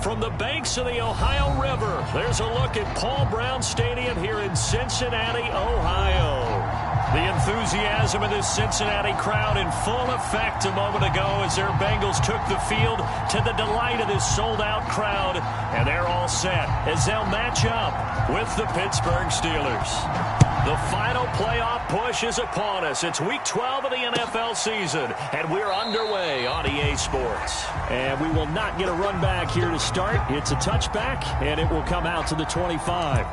From the banks of the Ohio River, there's a look at Paul Brown Stadium here in Cincinnati, Ohio. The enthusiasm of this Cincinnati crowd in full effect a moment ago as their Bengals took the field to the delight of this sold-out crowd. And they're all set as they'll match up with the Pittsburgh Steelers. The final playoff push is upon us. It's Week 12 of the NFL season, and we're underway on EA Sports. And we will not get a run back here to start. It's a touchback, and it will come out to the 25.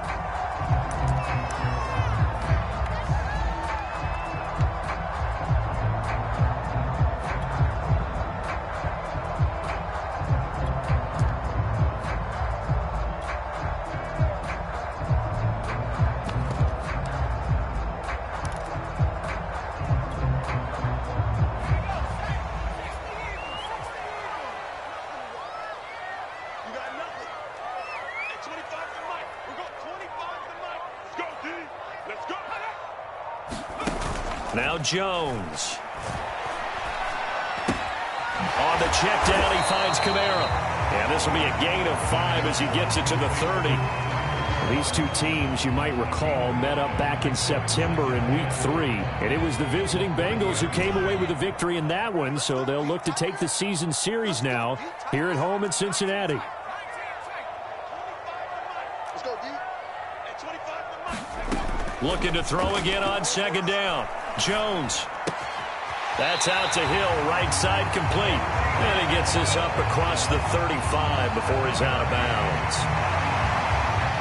Now Jones. On the check down, he finds Kamara. And this will be a gain of 5 as he gets it to the 30. These two teams, you might recall, met up back in September in Week 3. And it was the visiting Bengals who came away with a victory in that one, so they'll look to take the season series now here at home in Cincinnati. Looking to throw again on second down. Jones. That's out to Hill, right side complete. And he gets this up across the 35 before he's out of bounds.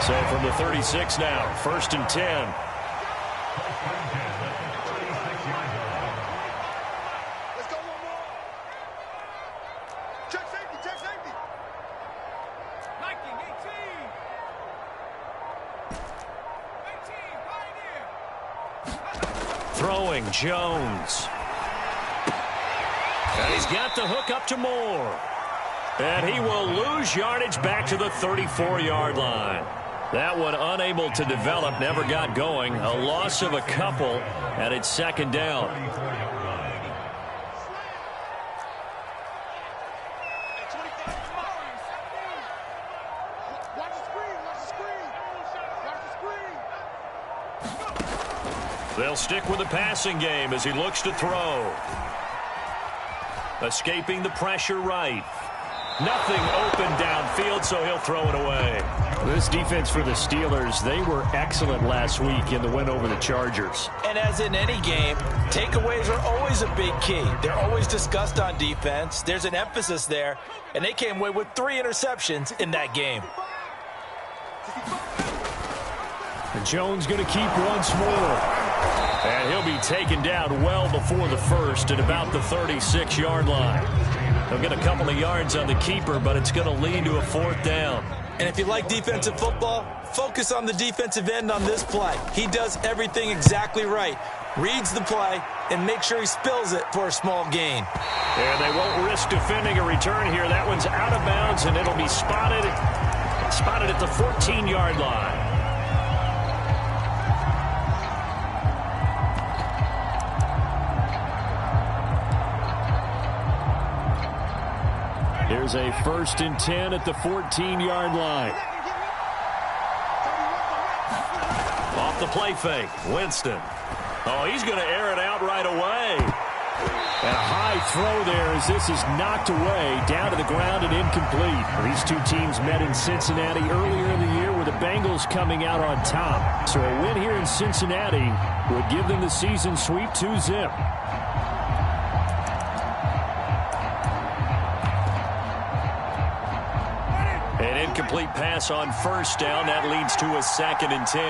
So from the 36 now, 1st and 10. Let's go one more. Check safety, check safety. 19, 18. 18, Pioneer. Throwing Jones. And he's got the hook up to Moore. And he will lose yardage back to the 34-yard line. That one unable to develop, never got going. A loss of a couple, and it's second down. They'll stick with the passing game as he looks to throw. Escaping the pressure right. Nothing open downfield, so he'll throw it away. This defense for the Steelers, they were excellent last week in the win over the Chargers. And as in any game, takeaways are always a big key. They're always discussed on defense. There's an emphasis there, and they came away with 3 interceptions in that game. And Jones going to keep once more. And he'll be taken down well before the first at about the 36-yard line. He'll get a couple of yards on the keeper, but it's going to lead to a 4th down. And if you like defensive football, focus on the defensive end on this play. He does everything exactly right. Reads the play and makes sure he spills it for a small gain. And they won't risk defending a return here. That one's out of bounds, and it'll be spotted at the 14-yard line. Here's a 1st and 10 at the 14-yard line. Off the play fake, Winston. Oh, he's going to air it out right away. And a high throw there as this is knocked away, down to the ground and incomplete. These two teams met in Cincinnati earlier in the year with the Bengals coming out on top. So a win here in Cincinnati would give them the season sweep 2-zip. An incomplete pass on 1st down. That leads to a 2nd and 10.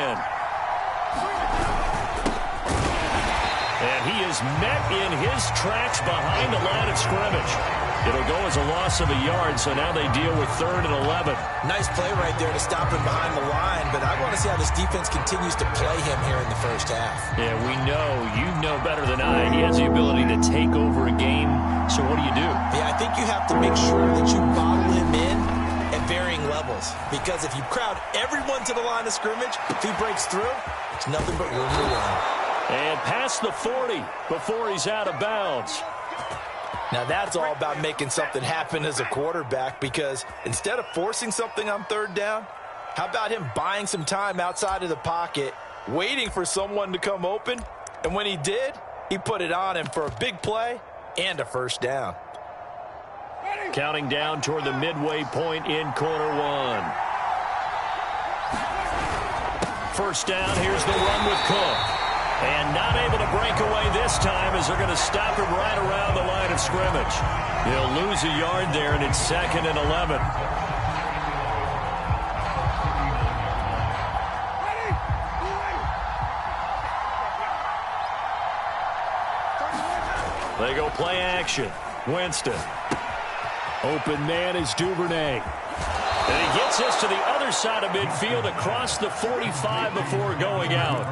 And he is met in his tracks behind the line of scrimmage. It'll go as a loss of a yard, so now they deal with 3rd and 11. Nice play right there to stop him behind the line, but I want to see how this defense continues to play him here in the first half. Yeah, we know. You know better than I. He has the ability to take over a game, so what do? Yeah, I think you have to make sure that you bottle him in at varying levels, because if you crowd everyone to the line of scrimmage, if he breaks through, it's nothing but room to run. And past the 40 before he's out of bounds. Now that's all about making something happen as a quarterback, because instead of forcing something on third down, how about him buying some time outside of the pocket, waiting for someone to come open, and when he did, he put it on him for a big play and a first down. Counting down toward the midway point in quarter one. First down, here's the run with Cook. And not able to break away this time as they're going to stop him right around the line of scrimmage. He'll lose a yard there, and it's 2nd and 11. They go play action. Winston. Open man is Duvernay. And he gets this to the other side of midfield across the 45 before going out.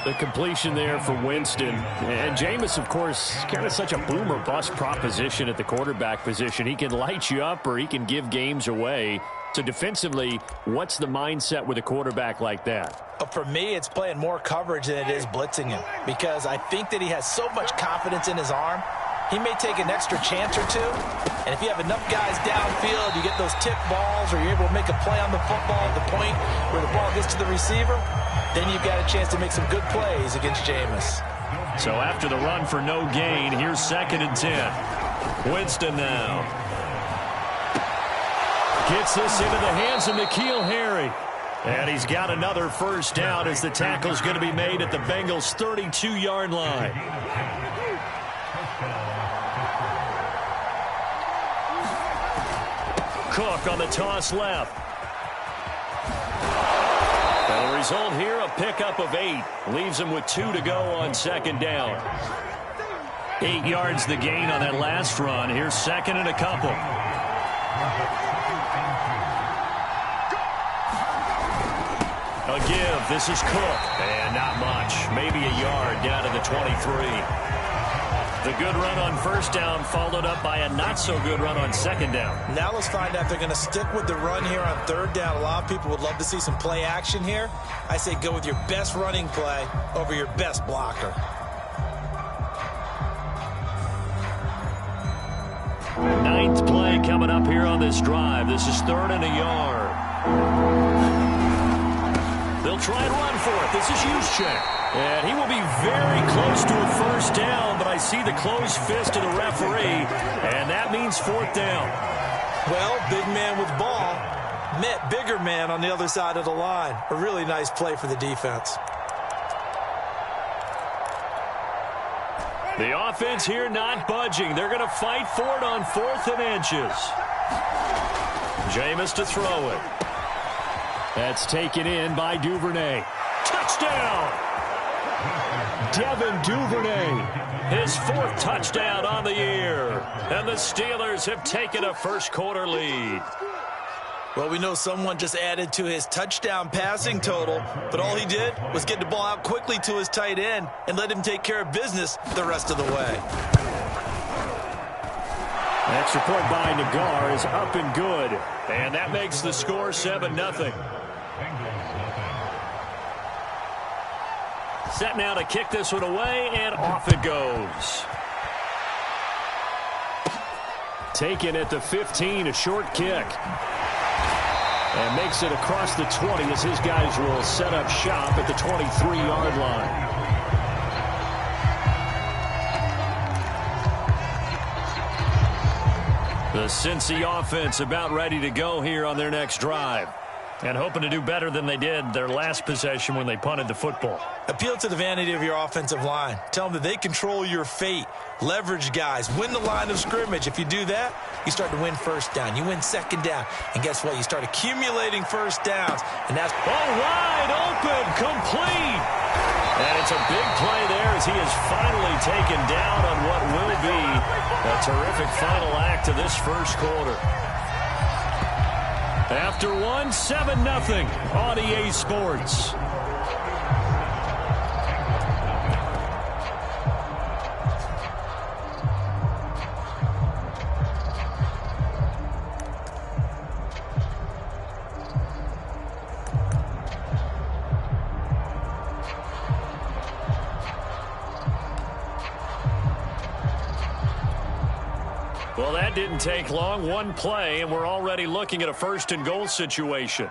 The completion there for Winston. And Jameis, of course, kind of such a boom or bust proposition at the quarterback position. He can light you up or he can give games away. So defensively, what's the mindset with a quarterback like that? For me, it's playing more coverage than it is blitzing him, because I think that he has so much confidence in his arm. He may take an extra chance or two, and if you have enough guys downfield, you get those tip balls, or you're able to make a play on the football at the point where the ball gets to the receiver, then you've got a chance to make some good plays against Jameis. So after the run for no gain, here's 2nd and 10. Winston now. Gets this into the hands of N'Keal Harry. And he's got another first down as the tackle's going to be made at the Bengals' 32-yard line. Cook on the toss left. And the result here, a pickup of 8. Leaves him with 2 to go on 2nd down. 8 yards the gain on that last run. Here's 2nd and a couple. A give. This is Cook. And not much. Maybe a yard down to the 23. The good run on first down followed up by a not-so-good run on 2nd down. Now let's find out if they're going to stick with the run here on 3rd down. A lot of people would love to see some play action here. I say go with your best running play over your best blocker. Ninth play coming up here on this drive. This is 3rd and a yard. They'll try and run for it. This is Juszczyk. And he will be very close to a first down, but I see the closed fist of the referee, and that means 4th down. Well, big man with ball met bigger man on the other side of the line. A really nice play for the defense. The offense here not budging. They're going to fight for it on 4th and inches. Jameis to throw it. That's taken in by Duvernay. Touchdown! Devin Duvernay, his 4th touchdown on the year. And the Steelers have taken a first-quarter lead. Well, we know someone just added to his touchdown passing total, but all he did was get the ball out quickly to his tight end and let him take care of business the rest of the way. Extra point by Nagar is up and good. And that makes the score 7-0. Set now to kick this one away, and off it goes. Taken at the 15, a short kick. And makes it across the 20 as his guys will set up shop at the 23-yard line. The Cincy offense about ready to go here on their next drive. And hoping to do better than they did their last possession when they punted the football. Appeal to the vanity of your offensive line. Tell them that they control your fate. Leverage guys. Win the line of scrimmage. If you do that, you start to win first down. You win 2nd down. And guess what? You start accumulating first downs. And that's wide open. Complete. And it's a big play there as he is finally taken down on what will be a terrific final act of this first quarter. After 7-0 on EA Sports. Well, that didn't take long. One play, and we're already looking at a first-and-goal situation.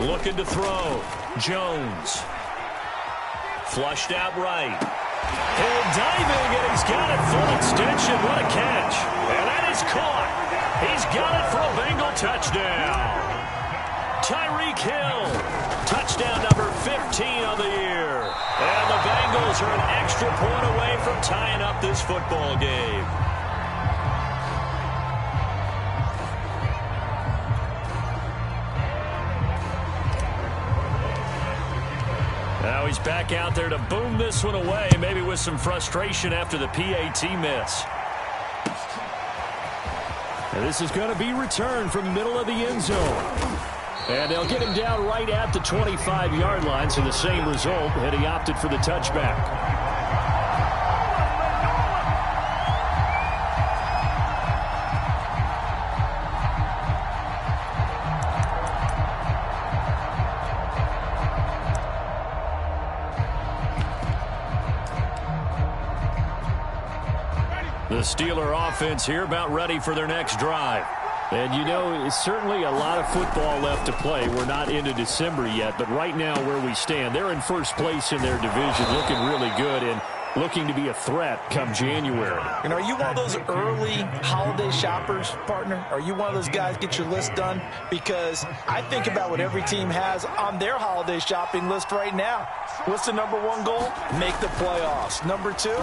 Looking to throw. Jones. Flushed out right. He'll diving, and he's got it full extension. What a catch. And that is caught. He's got it for a Bengal touchdown. Tyreek Hill. Touchdown number 15 of the year. And the Bengals are an extra point away from tying up this football game. Now he's back out there to boom this one away, maybe with some frustration after the PAT miss. And this is going to be returned from the middle of the end zone. And they'll get him down right at the 25-yard line, so the same result, and he opted for the touchback. The Steeler offense here about ready for their next drive. And, you know, it's certainly a lot of football left to play. We're not into December yet, but right now where we stand, they're in first place in their division, looking really good and looking to be a threat come January. And are you one of those early holiday shoppers, partner? Are you one of those guys get your list done? Because I think about what every team has on their holiday shopping list right now. What's the number one goal? Make the playoffs. Number two,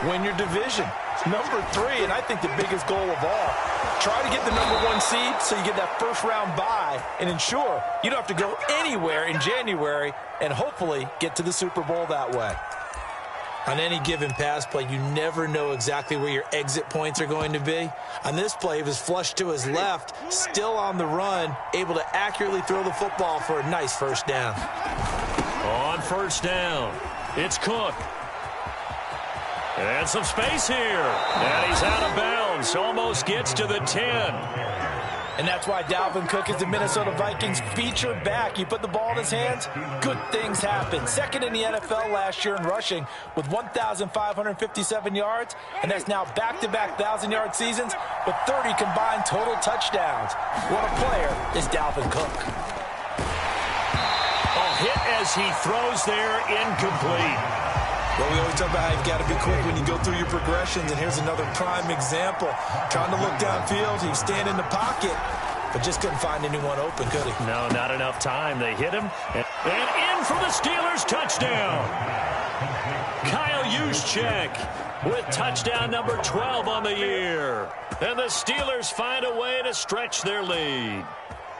win your division. Number three, and I think the biggest goal of all, try to get the number one seed so you get that first round bye and ensure you don't have to go anywhere in January and hopefully get to the Super Bowl that way. On any given pass play, you never know exactly where your exit points are going to be. On this play, he was flushed to his left, still on the run, able to accurately throw the football for a nice first down. On first down, it's Cook. And some space here. And he's out of bounds. Almost gets to the 10. And that's why Dalvin Cook is the Minnesota Vikings featured back. You put the ball in his hands, good things happen. Second in the NFL last year in rushing with 1,557 yards. And that's now back-to-back 1,000-yard seasons with 30 combined total touchdowns. What a player is Dalvin Cook. A hit as he throws there, incomplete. Well, we always talk about how you've got to be quick when you go through your progressions, and here's another prime example. Trying to look downfield, he's standing in the pocket, but just couldn't find anyone open, could he? No, not enough time. They hit him, and in for the Steelers, touchdown. Kyle Juszczyk with touchdown number 12 on the year. And the Steelers find a way to stretch their lead.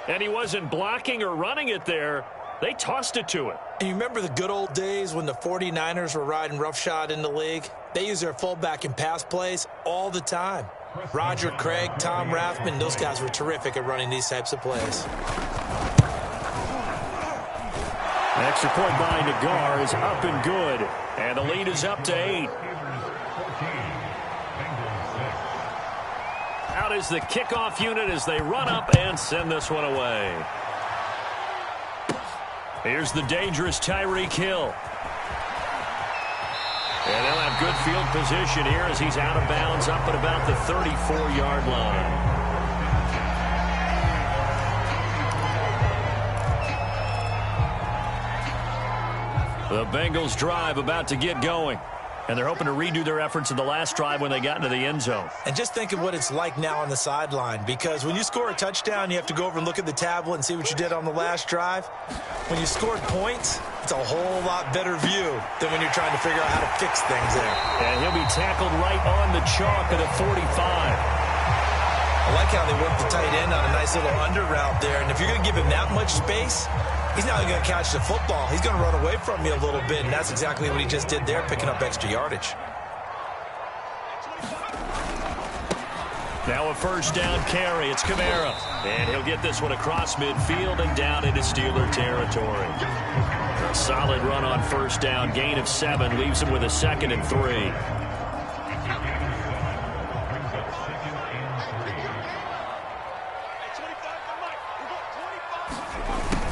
And he wasn't blocking or running it there. They tossed it to him. And you remember the good old days when the 49ers were riding roughshod in the league? They use their fullback in pass plays all the time. Roger Craig, Tom Rathman, those guys were terrific at running these types of plays. An extra point by Nagar is up and good. And the lead is up to 8. Out is the kickoff unit as they run up and send this one away. Here's the dangerous Tyreek Hill. And they'll have good field position here as he's out of bounds up at about the 34-yard line. The Bengals drive about to get going. And they're hoping to redo their efforts in the last drive when they got into the end zone. And just think of what it's like now on the sideline, because when you score a touchdown, you have to go over and look at the tablet and see what you did on the last drive. When you scored points, it's a whole lot better view than when you're trying to figure out how to fix things there. And he'll be tackled right on the chalk at a 45. I like how they work the tight end on a nice little under route there. And if you're going to give him that much space, he's not going to catch the football. He's going to run away from you a little bit, and that's exactly what he just did there, picking up extra yardage. Now a first down carry. It's Kamara. And he'll get this one across midfield and down into Steeler territory. A solid run on first down. Gain of 7 leaves him with a 2nd and 3.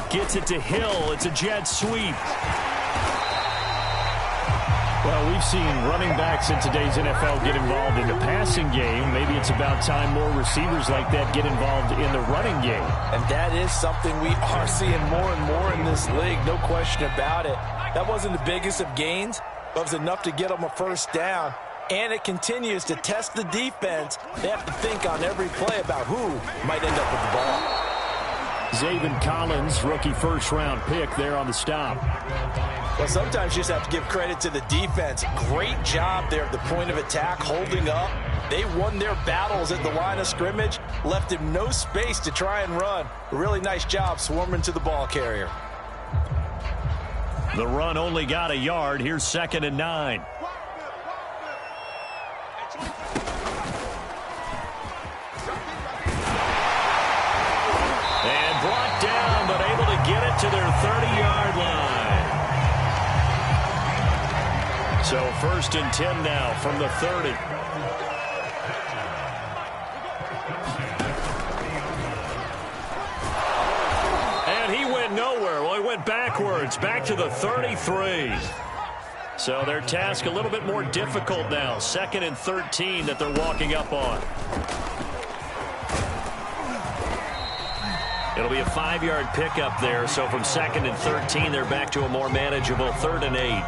gets it to Hill. It's a jet sweep. Well, we've seen running backs in today's NFL get involved in the passing game. Maybe it's about time more receivers like that get involved in the running game. And that is something we are seeing more and more in this league, no question about it. That wasn't the biggest of gains, but it was enough to get them a first down. And it continues to test the defense. They have to think on every play about who might end up with the ball. Zaven Collins, rookie first-round pick there on the stop. Well, sometimes you just have to give credit to the defense. Great job there at the point of attack, holding up. They won their battles at the line of scrimmage, left him no space to try and run. A really nice job swarming to the ball carrier. The run only got a yard. Here's 2nd and 9. And brought down, but able to get it to their 30-yard line. So 1st and 10 now from the 30. And he went nowhere. Well, he went backwards, back to the 33. So their task a little bit more difficult now. 2nd and 13 that they're walking up on. It'll be a 5-yard pickup there. So from 2nd and 13, they're back to a more manageable 3rd and 8.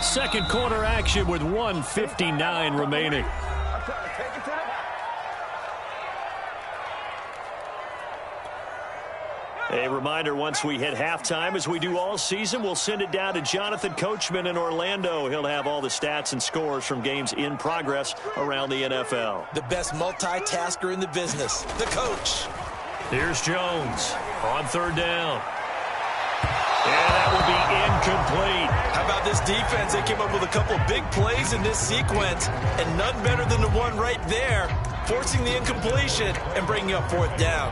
Second quarter action with 1:59 remaining. A reminder, once we hit halftime, as we do all season, we'll send it down to Jonathan Coachman in Orlando. He'll have all the stats and scores from games in progress around the NFL. The best multitasker in the business, the coach. Here's Jones on 3rd down. And that will be incomplete. How about this defense? They came up with a couple of big plays in this sequence, and none better than the one right there, forcing the incompletion and bringing up 4th down.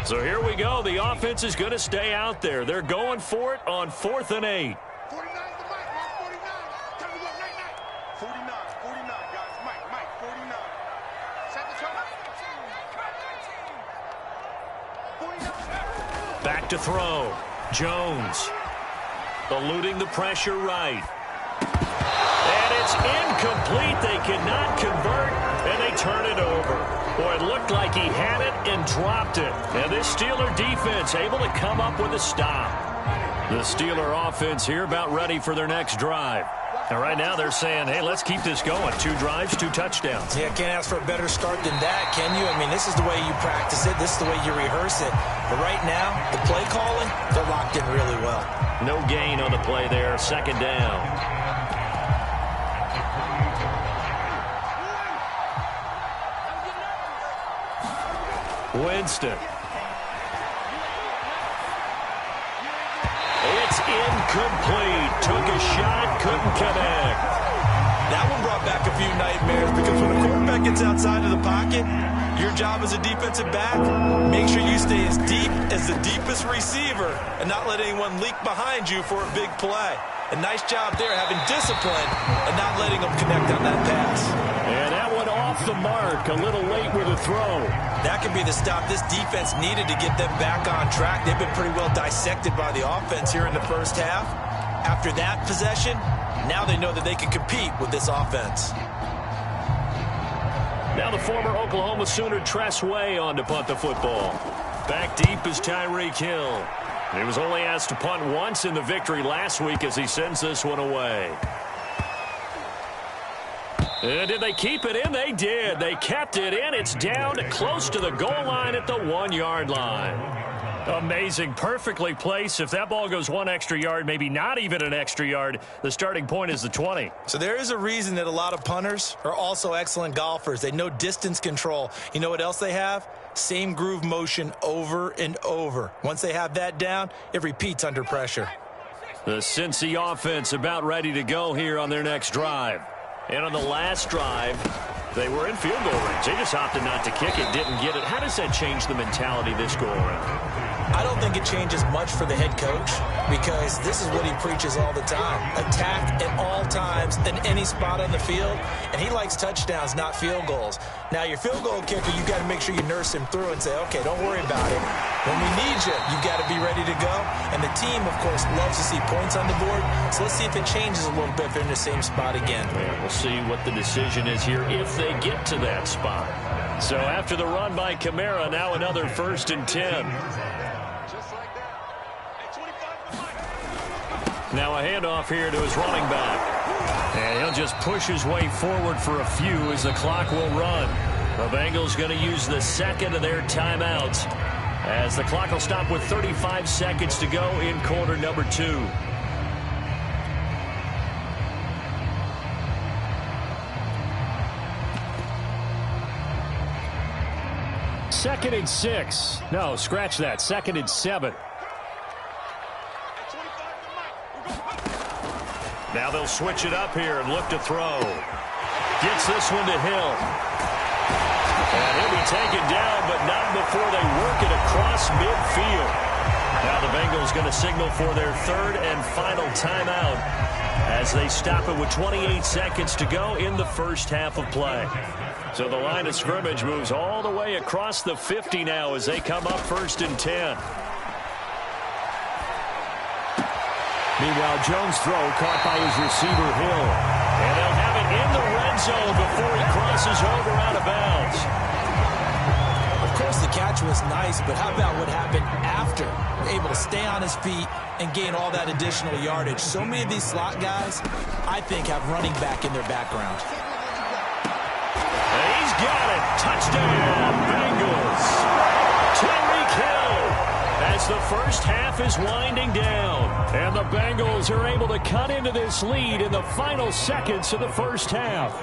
So here we go. The offense is going to stay out there. They're going for it on 4th and 8. 49 to Mike, 49. Time to go, night. 49, guys. Mike, 49. Set the tone. 49. Back to throw. Jones eluding the pressure right. And it's incomplete. They cannot convert, and they turn it over. Boy, it looked like he had it and dropped it. And this Steeler defense able to come up with a stop. The Steeler offense here about ready for their next drive. And right now they're saying, hey, let's keep this going. 2 drives, 2 touchdowns. Yeah, can't ask for a better start than that, can you? I mean, this is the way you practice it. This is the way you rehearse it. But right now, the play calling, they're locked in really well. No gain on the play there. 2nd down. Winston. It's incomplete. Took a shot, couldn't connect. That one brought back a few nightmares because when a quarterback gets outside of the pocket, your job as a defensive back, make sure you stay as deep as the deepest receiver and not let anyone leak behind you for a big play. A nice job there having discipline and not letting them connect on that pass. And that one off the mark, a little late with a throw. That could be the stop this defense needed to get them back on track. They've been pretty well dissected by the offense here in the first half. After that possession, now they know that they can compete with this offense. Now the former Oklahoma Sooner Tress Way on to punt the football. Back deep is Tyreek Hill. He was only asked to punt once in the victory last week as he sends this one away. And did they keep it in? They did. They kept it in. It's down close to the goal line at the 1-yard line. Amazing. Perfectly placed. If that ball goes 1 extra yard, maybe not even an extra yard, the starting point is the 20. So there is a reason that a lot of punters are also excellent golfers. They know distance control. You know what else they have? Same groove motion over and over. Once they have that down, it repeats under pressure. The Cincy offense about ready to go here on their next drive. And on the last drive, they were in field goal range. They just opted not to kick it, didn't get it. How does that change the mentality this go around? I don't think it changes much for the head coach because this is what he preaches all the time. Attack at all times in any spot on the field, and he likes touchdowns, not field goals. Now, your field goal kicker, you got to make sure you nurse him through and say, okay, don't worry about it. When we need you, you got to be ready to go. And the team, of course, loves to see points on the board, so let's see if it changes a little bit if they're in the same spot again. We'll see what the decision is here if they get to that spot. So after the run by Kamara, now another 1st and 10. Now a handoff here to his running back. And he'll just push his way forward for a few as the clock will run. The Bengals going to use the second of their timeouts as the clock will stop with 35 seconds to go in quarter number 2. 2nd and 6. No, scratch that. 2nd and 7. Now they'll switch it up here and look to throw. Gets this one to Hill. And he'll be taken down, but not before they work it across midfield. Now the Bengals going to signal for their 3rd and final timeout as they stop it with 28 seconds to go in the first half of play. So the line of scrimmage moves all the way across the 50 now as they come up 1st and 10. Meanwhile, Jones' throw caught by his receiver, Hill. And they'll have it in the red zone before he crosses over out of bounds. Of course, the catch was nice, but how about what happened after? Able to stay on his feet and gain all that additional yardage. So many of these slot guys, I think, have running back in their background. And he's got it. Touchdown, Bengals. Tyreek Hill as the first half is winding down. And the Bengals are able to cut into this lead in the final seconds of the first half.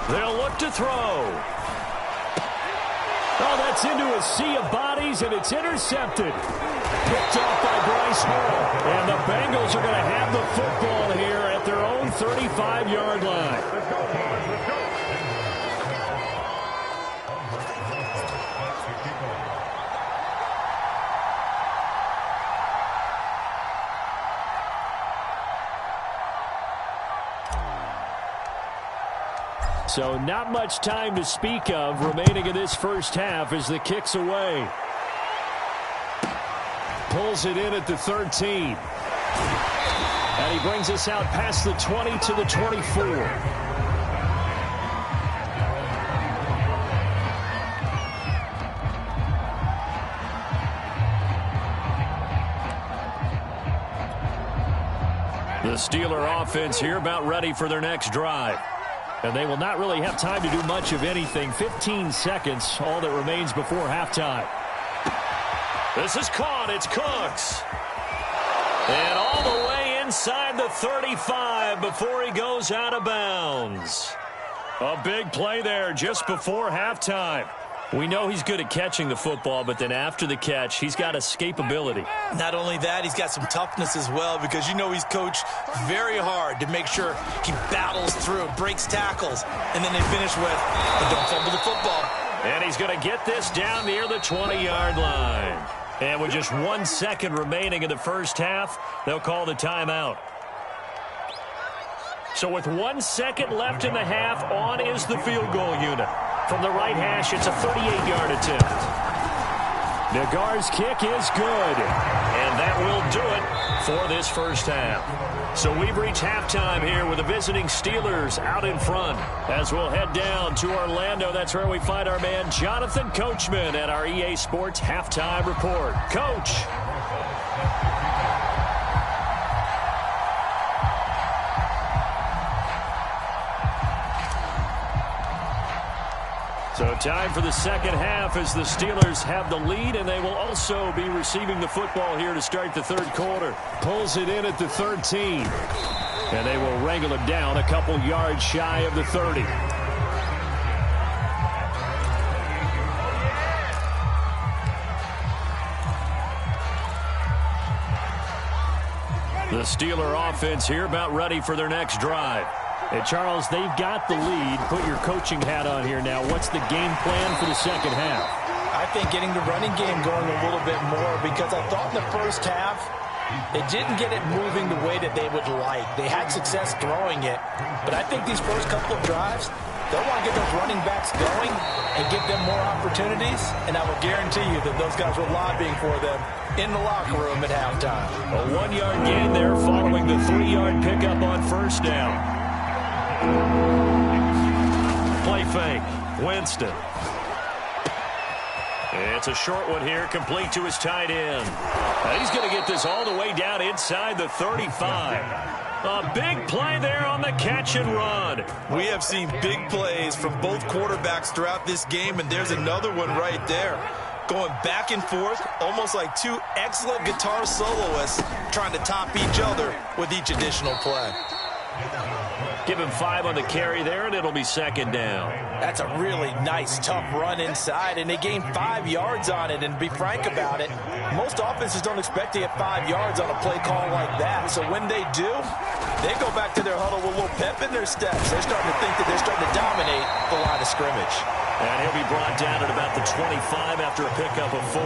They'll look to throw. Oh, that's into a sea of bodies, and it's intercepted. Picked off by Bryce Hall. And the Bengals are going to have the football here at their own 35-yard line. So not much time to speak of remaining in this first half as the kick's away. Pulls it in at the 13. And he brings us out past the 20 to the 24. The Steeler offense here about ready for their next drive. And they will not really have time to do much of anything. 15 seconds, all that remains before halftime. This is caught. It's Cooks. And all the way inside the 35 before he goes out of bounds. A big play there just before halftime. We know he's good at catching the football, but then after the catch, he's got escapability. Not only that, he's got some toughness as well because you know he's coached very hard to make sure he battles through, breaks tackles, and then they finish with, but don't fumble the football. And he's going to get this down near the 20-yard line. And with just 1 second remaining in the first half, they'll call the timeout. So with 1 second left in the half, on is the field goal unit. From the right hash, it's a 38-yard attempt. Nagar's kick is good. And that will do it for this first half. So we've reached halftime here with the visiting Steelers out in front. As we'll head down to Orlando, that's where we find our man Jonathan Coachman at our EA Sports Halftime Report. Coach. So time for the second half as the Steelers have the lead, and they will also be receiving the football here to start the third quarter. Pulls it in at the 13. And they will wrangle him down a couple yards shy of the 30. The Steeler offense here about ready for their next drive. And Charles, they've got the lead. Put your coaching hat on here now. What's the game plan for the second half? I think getting the running game going a little bit more, because I thought in the first half, it didn't get it moving the way that they would like. They had success throwing it, but I think these first couple of drives, they'll want to get those running backs going and give them more opportunities, and I will guarantee you that those guys were lobbying for them in the locker room at halftime. A 1-yard gain there following the 3-yard pickup on first down. Play fake. Winston. It's a short one here, complete to his tight end. He's going to get this all the way down inside the 35. A big play there on the catch and run. We have seen big plays from both quarterbacks throughout this game, and there's another one right there. Going back and forth, almost like two excellent guitar soloists trying to top each other with each additional play. Give him 5 on the carry there, and it'll be second down. That's a really nice, tough run inside, and they gained 5 yards on it. And to be frank about it, most offenses don't expect to get 5 yards on a play call like that. So when they do, they go back to their huddle with a little pep in their steps. They're starting to think that they're starting to dominate the line of scrimmage. And he'll be brought down at about the 25 after a pickup of 4.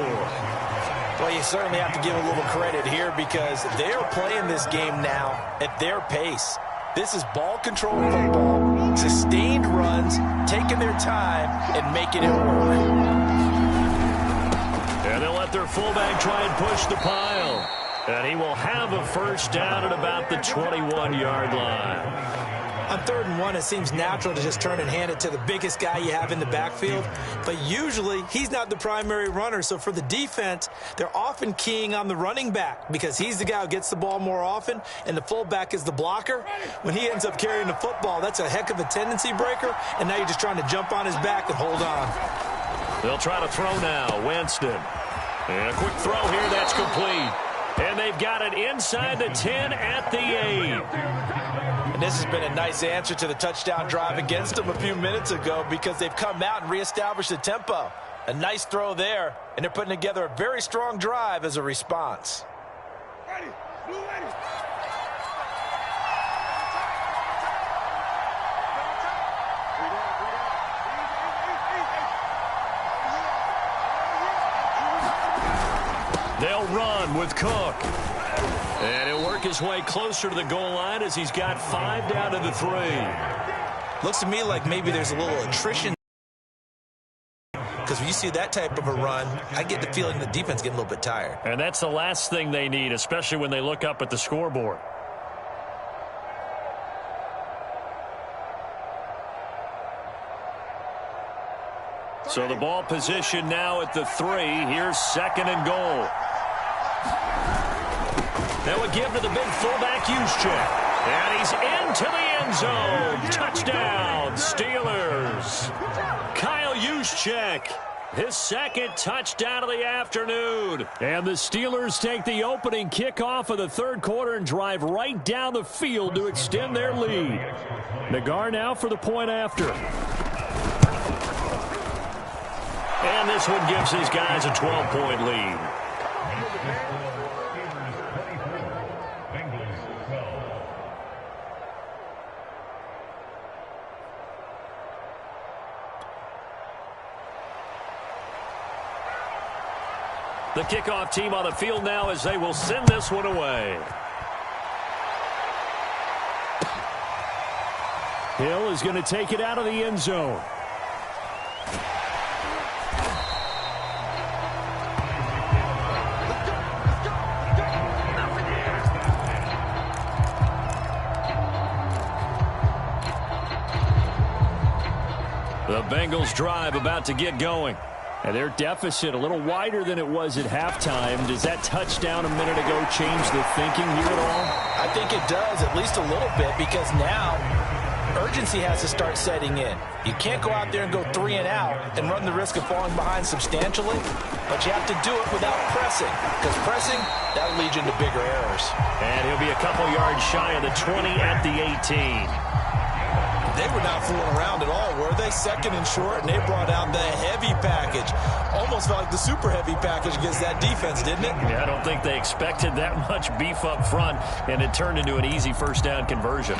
Well, you certainly have to give a little credit here, because they're playing this game now at their pace. This is ball control football, sustained runs, taking their time and making it work. And they'll let their fullback try and push the pile. And he will have a first down at about the 21-yard line. On 3rd and 1, it seems natural to just turn and hand it to the biggest guy you have in the backfield. But usually, he's not the primary runner. So for the defense, they're often keying on the running back, because he's the guy who gets the ball more often, and the fullback is the blocker. When he ends up carrying the football, that's a heck of a tendency breaker, and now you're just trying to jump on his back and hold on. They'll try to throw now. Winston. And a quick throw here. That's complete. And they've got it inside the 10 at the 8. And this has been a nice answer to the touchdown drive against them a few minutes ago, because they've come out and reestablished the tempo. A nice throw there, and they're putting together a very strong drive as a response. Ready. Blue ready. They'll run with Cook. And he'll work his way closer to the goal line as he's got 5 down to the 3. Looks to me like maybe there's a little attrition, because when you see that type of a run, I get the feeling the defense getting a little bit tired. And that's the last thing they need, especially when they look up at the scoreboard. So the ball position now at the 3. Here's 2nd and goal. That would give to the big fullback Juszczyk. And he's into the end zone. Touchdown, Steelers. Kyle Juszczyk, his 2nd touchdown of the afternoon. And the Steelers take the opening kickoff of the 3rd quarter and drive right down the field to extend their lead. Nagar now for the point after. And this one gives his guys a 12-point lead. The kickoff team on the field now as they will send this one away. Hill is going to take it out of the end zone. The Bengals drive about to get going. And their deficit a little wider than it was at halftime. Does that touchdown a minute ago change the thinking here at all? I think it does, at least a little bit, because now urgency has to start setting in. You can't go out there and go 3 and out and run the risk of falling behind substantially, but you have to do it without pressing, because pressing, that'll lead you into bigger errors. And he'll be a couple yards shy of the 20 at the 18. They were not fooling around at all, were they? 2nd and short, and they brought out the heavy package. Almost felt like the super heavy package against that defense, didn't it? Yeah, I don't think they expected that much beef up front, and it turned into an easy first down conversion.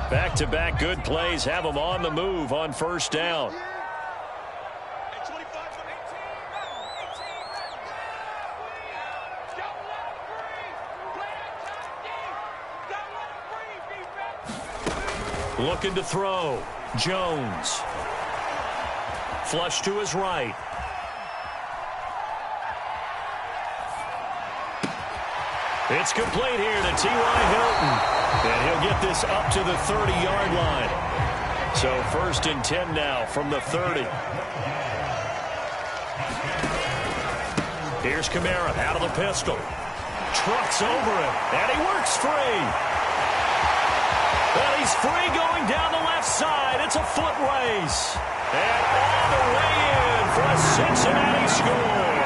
Back Back-to-back good plays have them on the move on first down. Looking to throw. Jones. Flush to his right. It's complete here to T.Y. Hilton. And he'll get this up to the 30-yard line. So 1st and 10 now from the 30. Here's Kamara out of the pistol. Trucks over him. And he works free. And he's free going down the left side. It's a foot race. And all the way in for a Cincinnati score.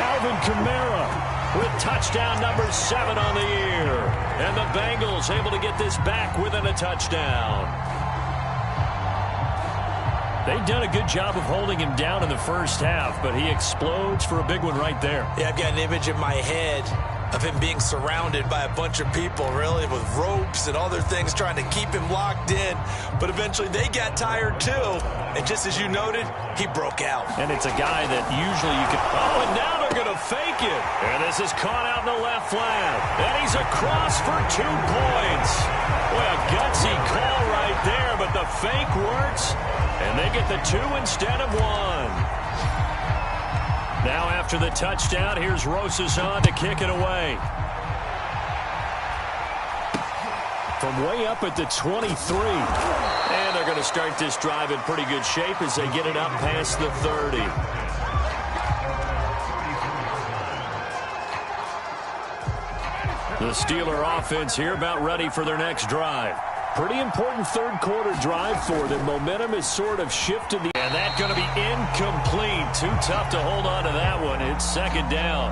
Alvin Kamara with touchdown number 7 on the year. And the Bengals able to get this back within a touchdown. They've done a good job of holding him down in the first half, but he explodes for a big one right there. Yeah, I've got an image in my head of him being surrounded by a bunch of people, really, with ropes and other things trying to keep him locked in. But eventually they got tired, too. And just as you noted, he broke out. And it's a guy that usually you can... Oh, and now they're going to fake it. And this is caught out in the left flat. And he's across for 2 points. Boy, a gutsy call right there, but the fake works. And they get the 2 instead of 1. Now after the touchdown, here's Rosas on to kick it away. From way up at the 23. And they're going to start this drive in pretty good shape as they get it up past the 30. The Steeler offense here about ready for their next drive. Pretty important third-quarter drive for them. Momentum is sort of shifted. And that's going to be incomplete. Too tough to hold on to that one. It's 2nd down.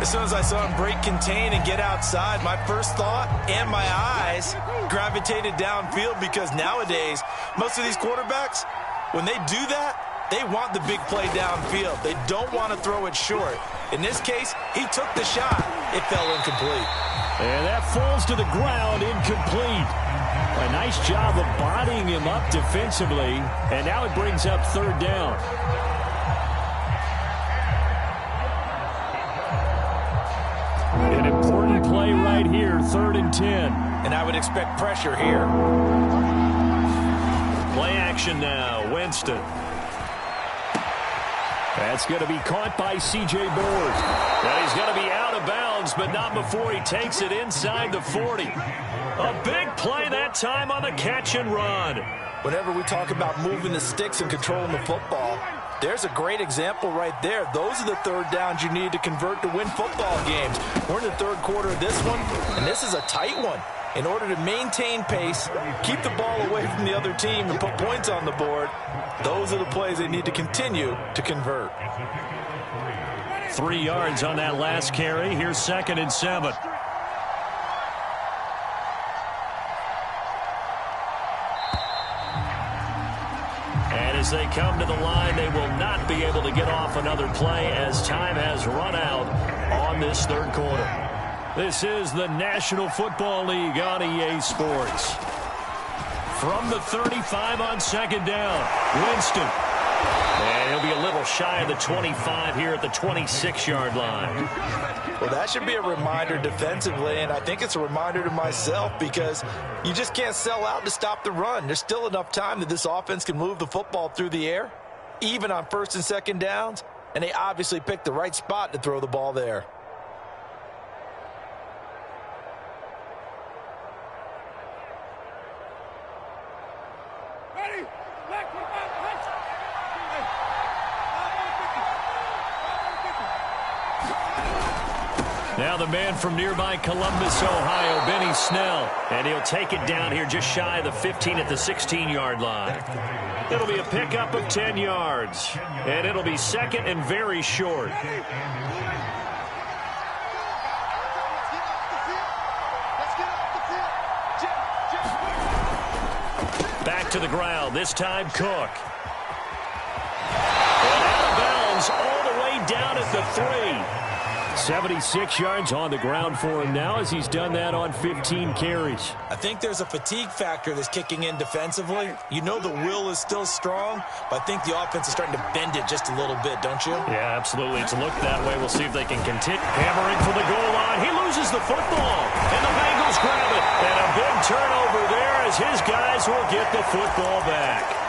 As soon as I saw him break contain and get outside, my first thought and my eyes gravitated downfield, because nowadays, most of these quarterbacks, when they do that, they want the big play downfield. They don't want to throw it short. In this case, he took the shot. It fell incomplete. And that falls to the ground, incomplete. A nice job of bodying him up defensively, and now it brings up 3rd down. An important play right here, 3rd and 10. And I would expect pressure here. Play action now, Winston. That's going to be caught by C.J. Board. And he's going to be out of bounds, but not before he takes it inside the 40. A big play that time on the catch and run. Whenever we talk about moving the sticks and controlling the football, there's a great example right there. Those are the 3rd downs you need to convert to win football games. We're in the 3rd quarter of this one, and this is a tight one. In order to maintain pace, keep the ball away from the other team, and put points on the board, those are the plays they need to continue to convert. 3 yards on that last carry. Here's 2nd and 7. And as they come to the line, they will not be able to get off another play as time has run out on this 3rd quarter. This is the National Football League on EA Sports. From the 35 on 2nd down, Winston. And he'll be a little shy of the 25 here at the 26-yard line. Well, that should be a reminder defensively, and I think it's a reminder to myself, because you just can't sell out to stop the run. There's still enough time that this offense can move the football through the air, even on 1st and 2nd downs, and they obviously picked the right spot to throw the ball there. Now the man from nearby Columbus, Ohio, Benny Snell. And he'll take it down here just shy of the 15 at the 16-yard line. It'll be a pickup of 10 yards. And it'll be 2nd and very short. Back to the ground, this time Cook. And out of bounds all the way down at the 3. 76 yards on the ground for him now as he's done that on 15 carries. I think there's a fatigue factor that's kicking in defensively. You know the will is still strong, but I think the offense is starting to bend it just a little bit, don't you? Yeah, absolutely. It's looked that way. We'll see if they can continue. Hammering for the goal line. He loses the football, and the Bengals grab it. And a big turnover there as his guys will get the football back.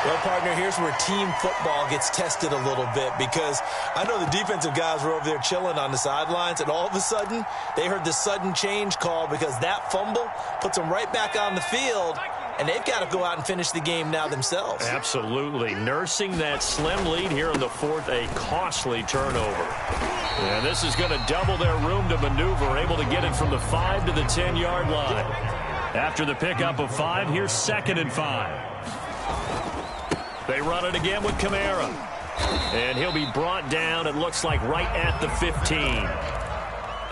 Well, partner, here's where team football gets tested a little bit, because I know the defensive guys were over there chilling on the sidelines, and all of a sudden, they heard the sudden change call because that fumble puts them right back on the field, and they've got to go out and finish the game now themselves. Absolutely. Nursing that slim lead here in the fourth, a costly turnover. And this is going to double their room to maneuver, able to get it from the 5 to the 10-yard line. After the pickup of 5, here's 2nd and 5. They run it again with Kamara. And he'll be brought down, it looks like, right at the 15.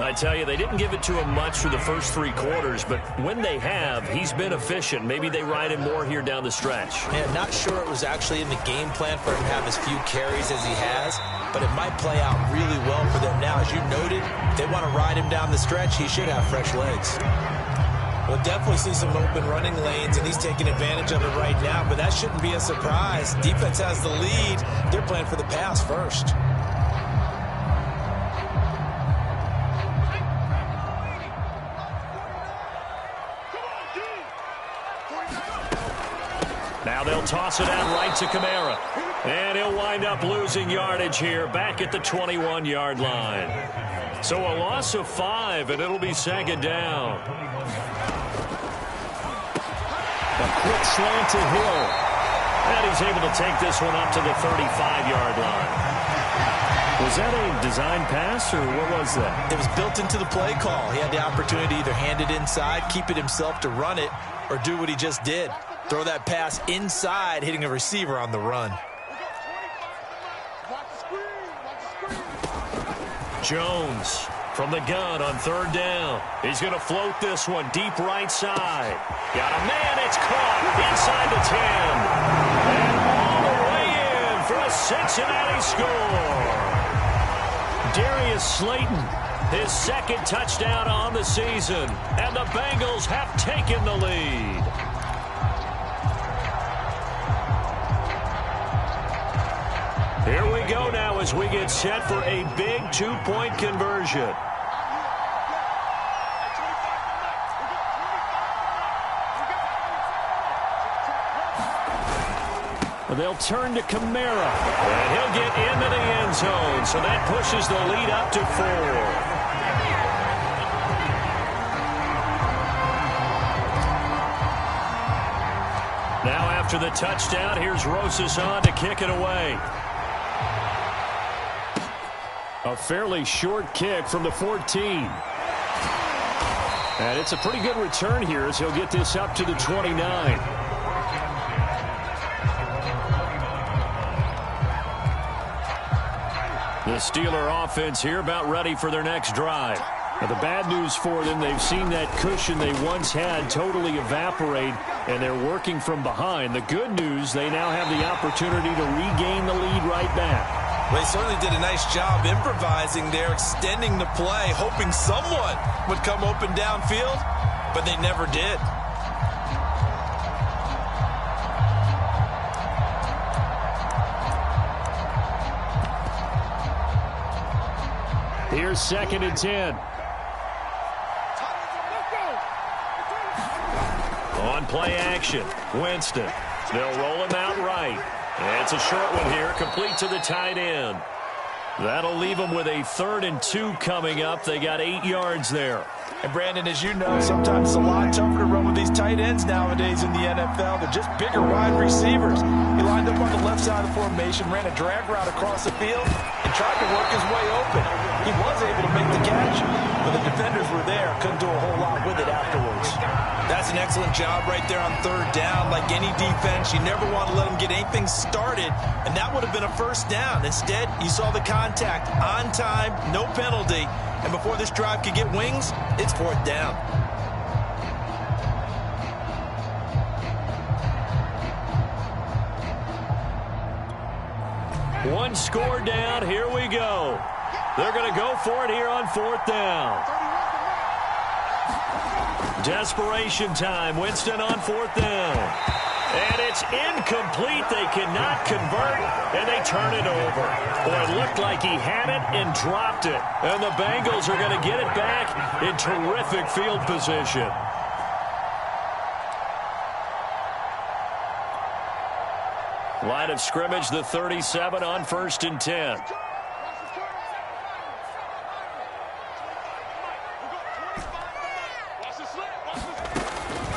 I tell you, they didn't give it to him much for the first 3 quarters, but when they have, he's been efficient. Maybe they ride him more here down the stretch. Man, not sure it was actually in the game plan for him to have as few carries as he has, but it might play out really well for them now. As you noted, if they want to ride him down the stretch, he should have fresh legs. We'll definitely see some open running lanes, and he's taking advantage of it right now, but that shouldn't be a surprise. Defense has the lead. They're playing for the pass first. Now they'll toss it out right to Kamara. And he'll wind up losing yardage here back at the 21-yard line. So a loss of 5, and it'll be 2nd down. A quick slant to Hill. And he's able to take this one up to the 35-yard line. Was that a design pass, or what was that? It was built into the play call. He had the opportunity to either hand it inside, keep it himself to run it, or do what he just did. Throw that pass inside, hitting a receiver on the run. Jones from the gun on 3rd down. He's going to float this one deep right side. Got a man. It's caught inside the 10. And all the way in for a Cincinnati score. Darius Slayton, his 2nd touchdown on the season. And the Bengals have taken the lead. Here we go now as we get set for a big 2-point conversion. They'll turn to Kamara, and he'll get into the end zone, so that pushes the lead up to 4. Now after the touchdown, here's Rosas on to kick it away. A fairly short kick from the 14. And it's a pretty good return here as he'll get this up to the 29. The Steeler offense here about ready for their next drive. Now, the bad news for them, they've seen that cushion they once had totally evaporate, and they're working from behind. The good news, they now have the opportunity to regain the lead right back. Well, they certainly did a nice job improvising there, extending the play, hoping someone would come open downfield, but they never did. Here's 2nd and 10. On play action, Winston. They'll roll him out right. And it's a short one here, complete to the tight end. That'll leave them with a 3rd and 2 coming up. They got 8 yards there. And Brandon, as you know, sometimes it's a lot tougher to run with these tight ends nowadays in the NFL. They're just bigger wide receivers. He lined up on the left side of the formation, ran a drag route across the field, and tried to work his way open. He was able to make the catch, but the defenders were there. Couldn't do a whole lot with it afterwards. That's an excellent job right there on 3rd down. Like any defense, you never want to let them get anything started, and that would have been a 1st down. Instead, you saw the contact on time, no penalty, and before this drive could get wings, it's 4th down. One score down. Here we go. They're going to go for it here on 4th down. Desperation time. Winston on 4th down. And it's incomplete. They cannot convert, and they turn it over. Boy, it looked like he had it and dropped it. And the Bengals are going to get it back in terrific field position. Line of scrimmage, the 37 on 1st and 10.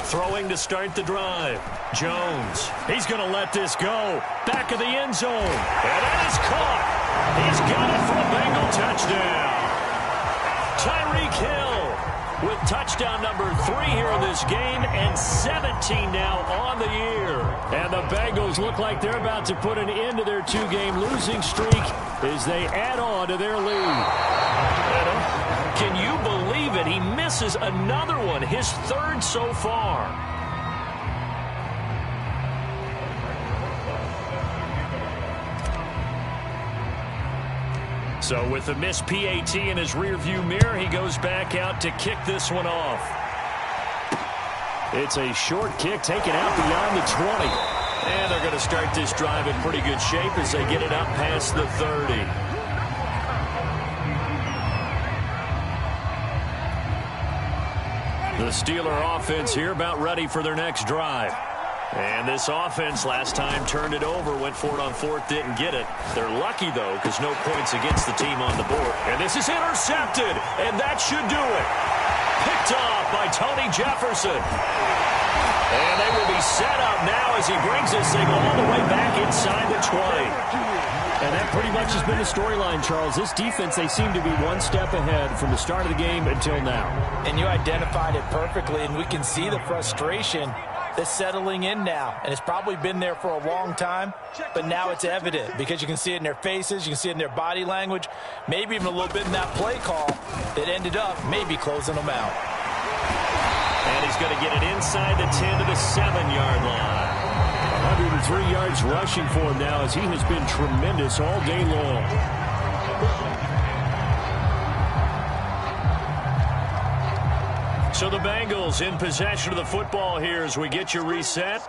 Throwing to start the drive. Jones. He's going to let this go. Back of the end zone. And that is caught. He's got it for a Bengal touchdown. Tyreek Hill with touchdown number 3 here in this game, and 17 now on the year. And the Bengals look like they're about to put an end to their 2-game losing streak as they add on to their lead. Can you believe it? He misses another one, his 3rd so far. So with the missed PAT in his rearview mirror, he goes back out to kick this one off. It's a short kick taken out beyond the 20. And they're going to start this drive in pretty good shape as they get it up past the 30. The Steeler offense here about ready for their next drive. And this offense last time turned it over, went for it on 4th, didn't get it. They're lucky, though, because no points against the team on the board. And this is intercepted, and that should do it. Picked off by Tony Jefferson. And they will be set up now as he brings this thing all the way back inside the 20. And that pretty much has been the storyline, Charles. This defense, they seem to be one step ahead from the start of the game until now. And you identified it perfectly, and we can see the frustration that's settling in now. And it's probably been there for a long time, but now it's evident because you can see it in their faces, you can see it in their body language, maybe even a little bit in that play call that ended up maybe closing them out. And he's going to get it inside the 10 to the 7-yard line. 103 yards rushing for him now as he has been tremendous all day long. So the Bengals in possession of the football here as we get you reset.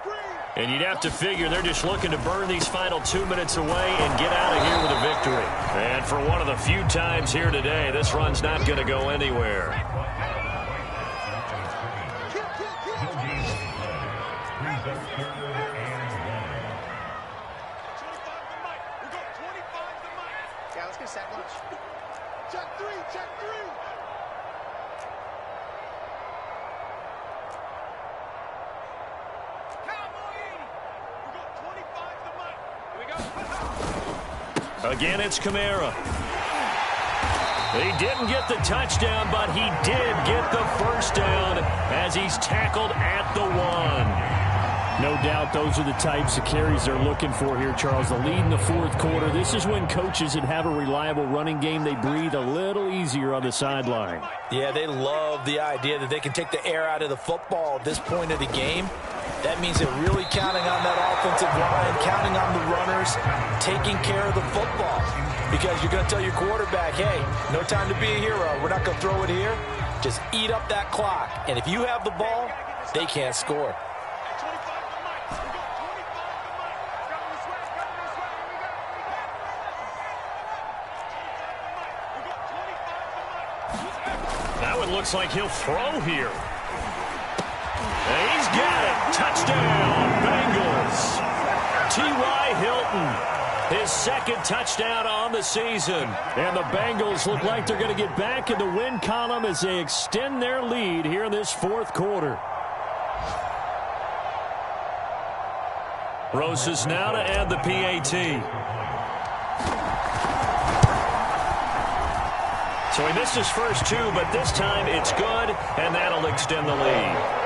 And you'd have to figure they're just looking to burn these final 2 minutes away and get out of here with a victory. And for one of the few times here today, this run's not going to go anywhere. Yeah, let's get sack lunch. Check 3, check 3. Again, it's Kamara. He didn't get the touchdown, but he did get the first down as he's tackled at the 1. No doubt those are the types of carries they're looking for here, Charles. The lead in the 4th quarter. This is when coaches that have a reliable running game, they breathe a little easier on the sideline. Yeah, they love the idea that they can take the air out of the football at this point of the game. That means they're really counting on that offensive line, counting on the runners, taking care of the football. Because you're going to tell your quarterback, hey, no time to be a hero. We're not going to throw it here. Just eat up that clock. And if you have the ball, they can't score. That one looks like he'll throw here. And he's got it. Touchdown, Bengals. T.Y. Hilton, his 2nd touchdown on the season. And the Bengals look like they're going to get back in the win column as they extend their lead here in this 4th quarter. Roses now to add the PAT. So he missed his first 2, but this time it's good, and that'll extend the lead.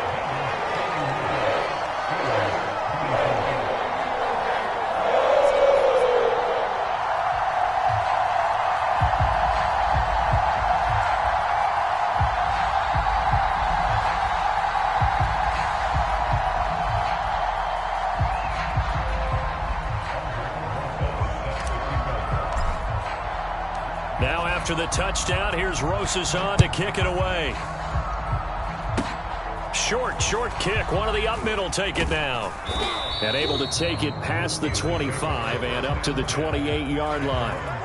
After the touchdown, here's Rosas on to kick it away. Short kick. One of the up middle take it now. And able to take it past the 25 and up to the 28-yard line.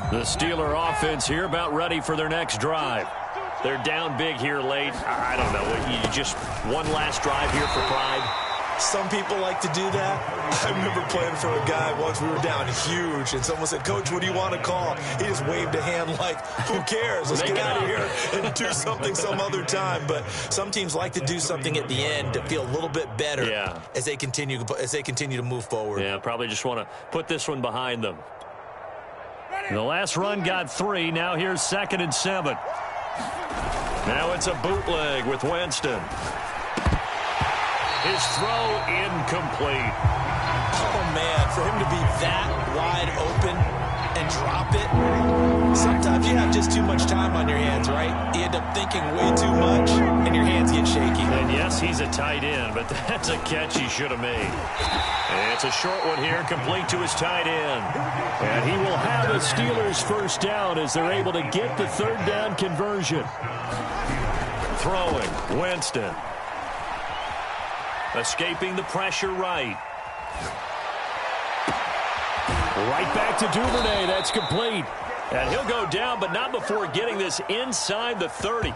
The Steeler offense here about ready for their next drive. They're down big here late. I don't know. You just one last drive here for pride. Some people like to do that. I remember playing for a guy once. We were down huge, and someone said, "Coach, what do you want to call?" He just waved a hand like, "Who cares? Let's get out of here and do something some other time." But some teams like to do something at the end to feel a little bit better as they continue to move forward. Yeah, probably just want to put this one behind them. The last run got 3. Now here's 2nd and 7. Now it's a bootleg with Winston. His throw incomplete. Oh, man, for him to be that wide open and drop it. Sometimes you have just too much time on your hands, right? You end up thinking way too much, and your hands get shaky. And yes, he's a tight end, but that's a catch he should have made. And it's a short one here, complete to his tight end. And he will have the Steelers first down as they're able to get the 3rd down conversion. Throwing, Winston. Escaping the pressure right. Right back to Duvernay. That's complete. And he'll go down, but not before getting this inside the 30.